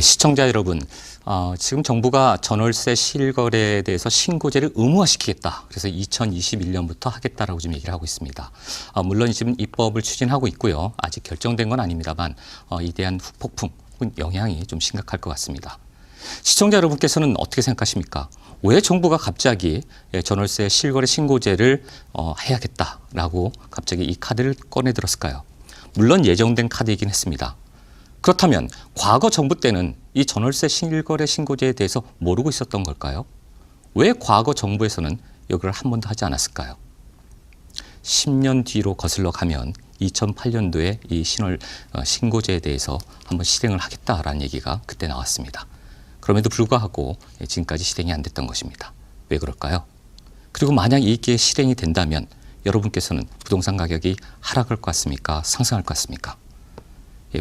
시청자 여러분, 지금 정부가 전월세 실거래에 대해서 신고제를 의무화시키겠다. 그래서 2021년부터 하겠다라고 지금 얘기를 하고 있습니다. 물론 지금 입법을 추진하고 있고요. 아직 결정된 건 아닙니다만 이에 대한 후폭풍 혹은 영향이 좀 심각할 것 같습니다. 시청자 여러분께서는 어떻게 생각하십니까? 왜 정부가 갑자기 전월세 실거래 신고제를 해야겠다라고 갑자기 이 카드를 꺼내 들었을까요? 물론 예정된 카드이긴 했습니다. 그렇다면 과거 정부 때는 이 전월세 실거래 신고제에 대해서 모르고 있었던 걸까요? 왜 과거 정부에서는 이걸 한 번도 하지 않았을까요? 10년 뒤로 거슬러 가면 2008년도에 이 신고제에 대해서 한번 실행을 하겠다라는 얘기가 그때 나왔습니다. 그럼에도 불구하고 지금까지 실행이 안 됐던 것입니다. 왜 그럴까요? 그리고 만약 이게 실행이 된다면 여러분께서는 부동산 가격이 하락할 것 같습니까? 상승할 것 같습니까?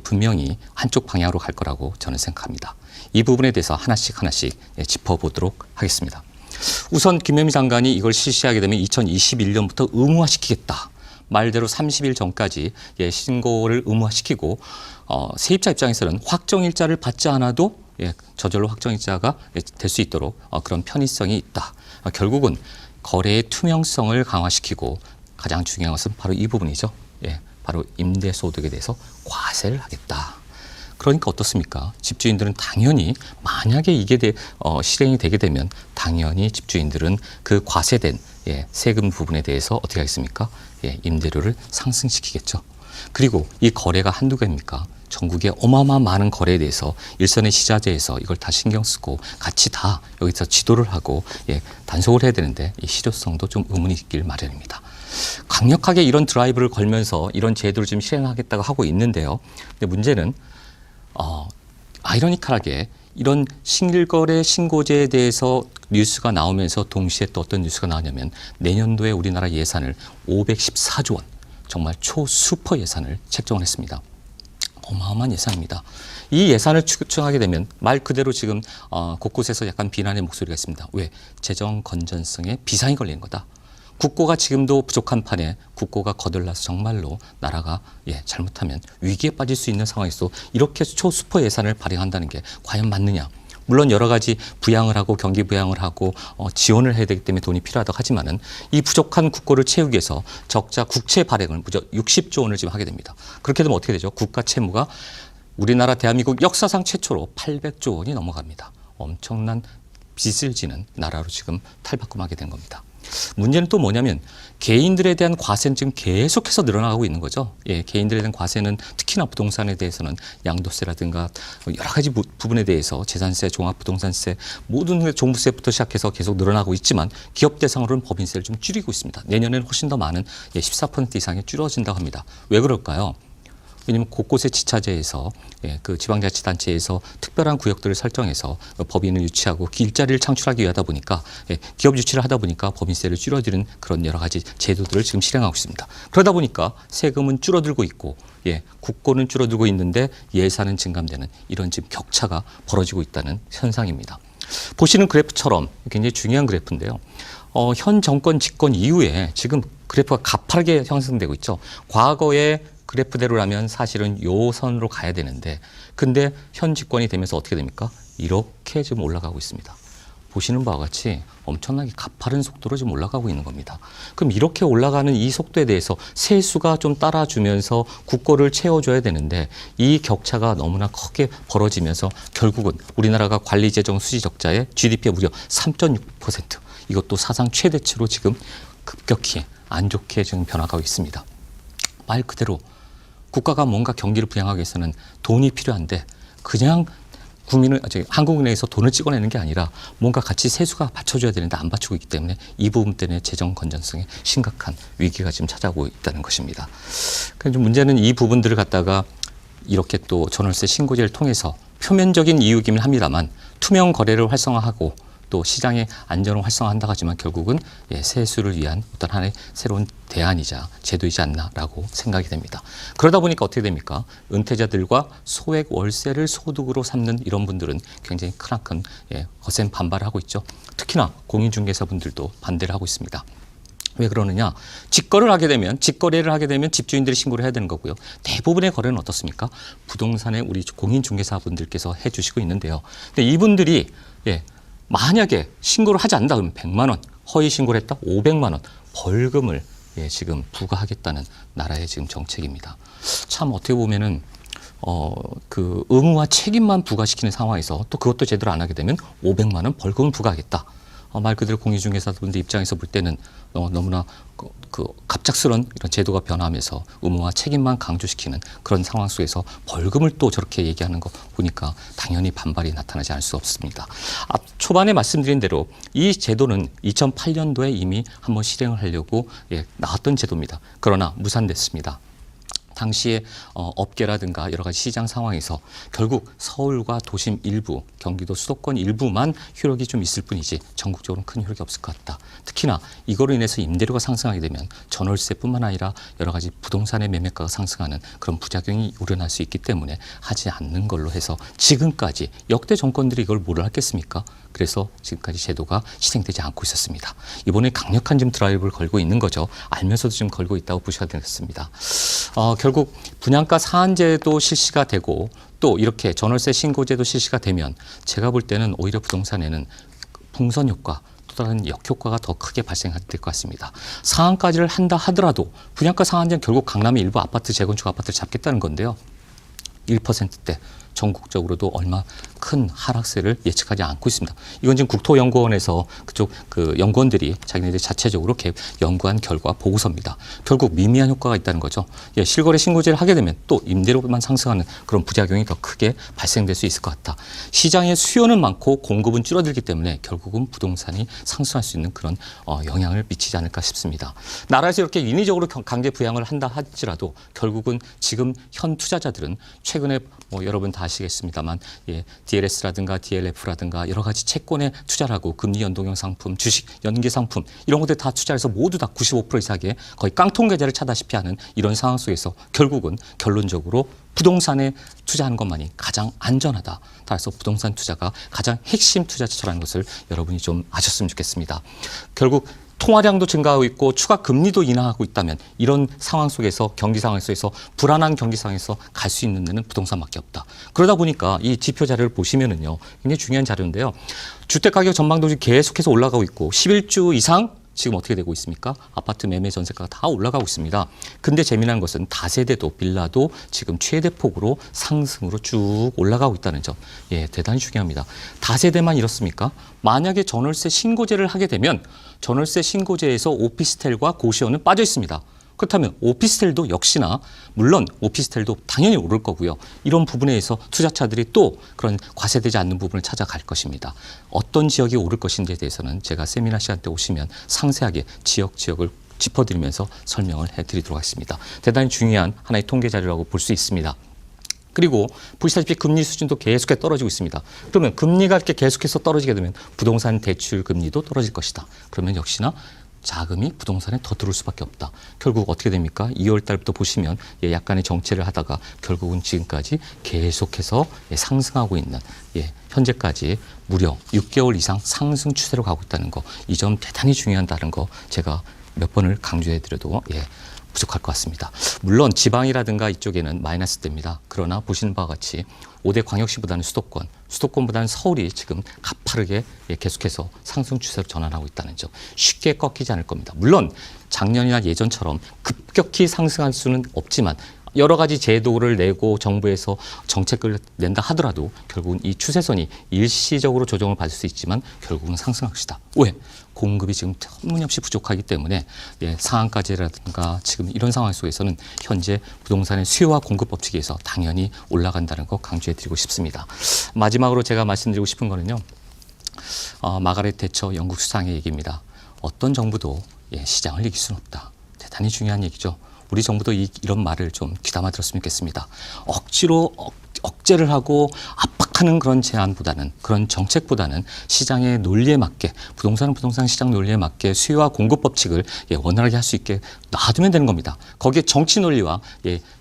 분명히 한쪽 방향으로 갈 거라고 저는 생각합니다. 이 부분에 대해서 하나씩 짚어보도록 하겠습니다. 우선 김현미 장관이 이걸 실시하게 되면 2021년부터 의무화시키겠다. 말대로 30일 전까지 신고를 의무화시키고 세입자 입장에서는 확정일자를 받지 않아도 저절로 확정일자가 될 수 있도록 그런 편의성이 있다. 결국은 거래의 투명성을 강화시키고 가장 중요한 것은 바로 이 부분이죠. 바로 임대소득에 대해서 과세를 하겠다. 그러니까 어떻습니까? 집주인들은 당연히 만약에 이게 실행이 되게 되면 당연히 집주인들은 그 과세된 세금 부분에 대해서 어떻게 하겠습니까? 임대료를 상승시키겠죠. 그리고 이 거래가 한두 개입니까? 전국의 어마어마한 많은 거래에 대해서 일선의 시자재에서 이걸 다 신경 쓰고 같이 다 여기서 지도를 하고 단속을 해야 되는데 이 실효성도 좀 의문이 있길 마련입니다. 강력하게 이런 드라이브를 걸면서 이런 제도를 지금 실행하겠다고 하고 있는데요. 근데 문제는 아이러니컬하게 이런 실거래 신고제에 대해서 뉴스가 나오면서 동시에 또 어떤 뉴스가 나오냐면 내년도에 우리나라 예산을 514조 원, 정말 초슈퍼 예산을 책정을 했습니다. 어마어마한 예산입니다. 이 예산을 측정하게 되면 말 그대로 지금 곳곳에서 약간 비난의 목소리가 있습니다. 왜? 재정 건전성에 비상이 걸리는 거다. 국고가 지금도 부족한 판에 국고가 거들나서 정말로 나라가 잘못하면 위기에 빠질 수 있는 상황에서 이렇게 초슈퍼 예산을 발행한다는 게 과연 맞느냐. 물론 여러 가지 부양을 하고 경기 부양을 하고 지원을 해야 되기 때문에 돈이 필요하다고 하지만은 이 부족한 국고를 채우기 위해서 적자 국채 발행을 무려 60조 원을 지금 하게 됩니다. 그렇게 되면 어떻게 되죠? 국가 채무가 우리나라 대한민국 역사상 최초로 800조 원이 넘어갑니다. 엄청난 빚을 지는 나라로 지금 탈바꿈하게 된 겁니다. 문제는 또 뭐냐면 개인들에 대한 과세는 지금 계속해서 늘어나고 있는 거죠. 개인들에 대한 과세는 특히나 부동산에 대해서는 양도세라든가 여러 가지 부분에 대해서 재산세, 종합부동산세, 모든 종부세부터 시작해서 계속 늘어나고 있지만 기업 대상으로는 법인세를 좀 줄이고 있습니다. 내년에는 훨씬 더 많은 14% 이상이 줄어진다고 합니다. 왜 그럴까요? 왜냐하면 곳곳의 지자체에서 그 지방자치단체에서 특별한 구역들을 설정해서 법인을 유치하고 일자리를 창출하기 위하다 보니까 기업 유치를 하다 보니까 법인세를 줄여드리는 그런 여러 가지 제도들을 지금 실행하고 있습니다. 그러다 보니까 세금은 줄어들고 있고 국고는 줄어들고 있는데 예산은 증감되는 이런 지금 격차가 벌어지고 있다는 현상입니다. 보시는 그래프처럼 굉장히 중요한 그래프인데요. 현 정권 집권 이후에 지금 그래프가 가파르게 형성되고 있죠. 과거에 그래프대로라면 사실은 요 선으로 가야 되는데 근데 현 집권이 되면서 어떻게 됩니까? 이렇게 지금 올라가고 있습니다. 보시는 바와 같이 엄청나게 가파른 속도로 지금 올라가고 있는 겁니다. 그럼 이렇게 올라가는 이 속도에 대해서 세수가 좀 따라주면서 국고를 채워줘야 되는데 이 격차가 너무나 크게 벌어지면서 결국은 우리나라가 관리재정 수지 적자의 GDP의 무려 3.6% 이것도 사상 최대치로 지금 급격히 안 좋게 지금 변화가고 있습니다. 말 그대로 국가가 뭔가 경기를 부양하기 위해서는 돈이 필요한데 그냥 한국은행에서 돈을 찍어내는 게 아니라 뭔가 같이 세수가 받쳐줘야 되는데 안 받치고 있기 때문에 이 부분 때문에 재정 건전성에 심각한 위기가 지금 찾아오고 있다는 것입니다. 그래서 문제는 이 부분들을 갖다가 이렇게 또 전월세 신고제를 통해서 표면적인 이유이긴 합니다만 투명 거래를 활성화하고 또 시장의 안전을 활성화한다고 하지만 결국은 세수를 위한 어떤 하나의 새로운 대안이자 제도이지 않나라고 생각이 됩니다. 그러다 보니까 어떻게 됩니까? 은퇴자들과 소액 월세를 소득으로 삼는 이런 분들은 굉장히 크나큰 거센 반발을 하고 있죠. 특히나 공인중개사분들도 반대를 하고 있습니다. 왜 그러느냐? 직거래를 하게 되면 집주인들이 신고를 해야 되는 거고요. 대부분의 거래는 어떻습니까? 부동산의 우리 공인중개사분들께서 해주시고 있는데요. 근데 이분들이 만약에 신고를 하지 않는다 그러면 100만 원, 허위 신고를 했다 500만 원 벌금을 지금 부과하겠다는 나라의 지금 정책입니다. 참 어떻게 보면은 그 의무와 책임만 부과시키는 상황에서 또 그것도 제대로 안 하게 되면 500만 원 벌금을 부과하겠다. 말 그대로 공인중개사분들 입장에서 볼 때는 너무나 그 갑작스런 이런 제도가 변화하면서 의무와 책임만 강조시키는 그런 상황 속에서 벌금을 또 저렇게 얘기하는 거 보니까 당연히 반발이 나타나지 않을 수 없습니다. 초반에 말씀드린 대로 이 제도는 2008년도에 이미 한번 실행을 하려고 나왔던 제도입니다. 그러나 무산됐습니다. 당시에 업계라든가 여러 가지 시장 상황에서 결국 서울과 도심 일부, 경기도 수도권 일부만 효력이 좀 있을 뿐이지 전국적으로는 큰 효력이 없을 것 같다. 특히나 이거로 인해서 임대료가 상승하게 되면 전월세뿐만 아니라 여러 가지 부동산의 매매가가 상승하는 그런 부작용이 우려날 수 있기 때문에 하지 않는 걸로 해서 지금까지 역대 정권들이 이걸 뭐를 했겠습니까? 그래서 지금까지 제도가 실행되지 않고 있었습니다. 이번에 강력한 좀 드라이브를 걸고 있는 거죠. 알면서도 좀 걸고 있다고 보셔야 되겠습니다. 결국 분양가 상한제도 실시가 되고 또 이렇게 전월세 신고제도 실시가 되면 제가 볼 때는 오히려 부동산에는 풍선 효과 또 다른 역효과가 더 크게 발생될 것 같습니다. 상한까지를 한다 하더라도 분양가 상한제는 결국 강남의 일부 아파트 재건축 아파트를 잡겠다는 건데요. 1%대 전국적으로도 얼마 큰 하락세를 예측하지 않고 있습니다. 이건 지금 국토연구원에서 그쪽 그 연구원들이 자기네들 자체적으로 연구한 결과 보고서입니다. 결국 미미한 효과가 있다는 거죠. 실거래 신고제를 하게 되면 또 임대료만 상승하는 그런 부작용이 더 크게 발생될 수 있을 것 같다. 시장의 수요는 많고 공급은 줄어들기 때문에 결국은 부동산이 상승할 수 있는 그런 영향을 미치지 않을까 싶습니다. 나라에서 이렇게 인위적으로 강제 부양을 한다 할지라도 결국은 지금 현 투자자들은 최근에 여러분 다 아시겠습니다만 DLS라든가 DLF라든가 여러 가지 채권에 투자를 하고 금리 연동형 상품, 주식 연계 상품 이런 것들 다 투자해서 모두 다 95% 이상의 거의 깡통 계좌를 차다시피 하는 이런 상황 속에서 결국은 결론적으로 부동산에 투자하는 것만이 가장 안전하다. 따라서 부동산 투자가 가장 핵심 투자처라는 것을 여러분이 좀 아셨으면 좋겠습니다. 결국 통화량도 증가하고 있고 추가 금리도 인하하고 있다면 이런 상황 속에서 경기 상황 속에서 불안한 경기 상황에서 갈 수 있는 데는 부동산밖에 없다. 그러다 보니까 이 지표 자료를 보시면은요, 굉장히 중요한 자료인데요. 주택 가격 전망도 계속해서 올라가고 있고 11주 이상 지금 어떻게 되고 있습니까? 아파트 매매 전세가가 다 올라가고 있습니다. 근데 재미난 것은 다세대도 빌라도 지금 최대폭으로 상승으로 쭉 올라가고 있다는 점. 대단히 중요합니다. 다세대만 이렇습니까? 만약에 전월세 신고제를 하게 되면 전월세 신고제에서 오피스텔과 고시원은 빠져 있습니다. 그렇다면 오피스텔도 역시나 물론 오피스텔도 당연히 오를 거고요. 이런 부분에서 투자자들이 또 그런 과세되지 않는 부분을 찾아갈 것입니다. 어떤 지역이 오를 것인지에 대해서는 제가 세미나 시간 때 오시면 상세하게 지역을 짚어드리면서 설명을 해드리도록 하겠습니다. 대단히 중요한 하나의 통계 자료라고 볼 수 있습니다. 그리고 보시다시피 금리 수준도 계속해서 떨어지고 있습니다. 그러면 금리가 이렇게 계속해서 떨어지게 되면 부동산 대출 금리도 떨어질 것이다. 그러면 역시나 자금이 부동산에 더 들어올 수밖에 없다. 결국 어떻게 됩니까? 2월 달부터 보시면 약간의 정체를 하다가 결국은 지금까지 계속해서 상승하고 있는 현재까지 무려 6개월 이상 상승 추세로 가고 있다는 거. 이 점 대단히 중요하다는 거 제가 몇 번을 강조해드려도 부족할 것 같습니다. 물론 지방이라든가 이쪽에는 마이너스 대입니다. 그러나 보시는 바와 같이 5대 광역시보다는 수도권보다는 서울이 지금 가파르게 계속해서 상승 추세로 전환하고 있다는 점. 쉽게 꺾이지 않을 겁니다. 물론 작년이나 예전처럼 급격히 상승할 수는 없지만 여러 가지 제도를 내고 정부에서 정책을 낸다 하더라도 결국은 이 추세선이 일시적으로 조정을 받을 수 있지만 결국은 상승할 것이다. 왜? 공급이 지금 터무니없이 부족하기 때문에 상한가제라든가 지금 이런 상황 속에서는 현재 부동산의 수요와 공급 법칙에서 당연히 올라간다는 거 강조해드리고 싶습니다. 마지막으로 제가 말씀드리고 싶은 거는요. 마가렛 대처 영국 수상의 얘기입니다. 어떤 정부도 시장을 이길 수는 없다. 대단히 중요한 얘기죠. 우리 정부도 이런 말을 좀 귀담아 들었으면 좋겠습니다. 억지로 억제를 하고 압박하는 그런 제안보다는 그런 정책보다는 시장의 논리에 맞게 부동산은 부동산 시장 논리에 맞게 수요와 공급 법칙을 원활하게 할 수 있게 놔두면 되는 겁니다. 거기에 정치 논리와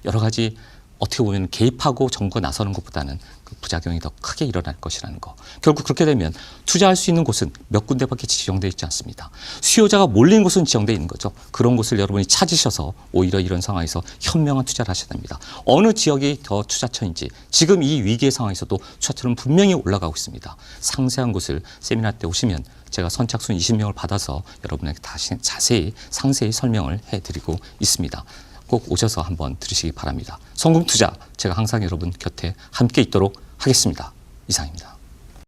여러 가지 어떻게 보면 개입하고 정부가 나서는 것보다는 그 부작용이 더 크게 일어날 것이라는 거. 결국 그렇게 되면 투자할 수 있는 곳은 몇 군데밖에 지정되어 있지 않습니다. 수요자가 몰린 곳은 지정되어 있는 거죠. 그런 곳을 여러분이 찾으셔서 오히려 이런 상황에서 현명한 투자를 하셔야 됩니다. 어느 지역이 더 투자처인지 지금 이 위기의 상황에서도 투자처는 분명히 올라가고 있습니다. 상세한 곳을 세미나 때 오시면 제가 선착순 20명을 받아서 여러분에게 다시 자세히 상세히 설명을 해드리고 있습니다. 꼭 오셔서 한번 들으시기 바랍니다. 성공투자 제가 항상 여러분 곁에 함께 있도록 하겠습니다. 이상입니다.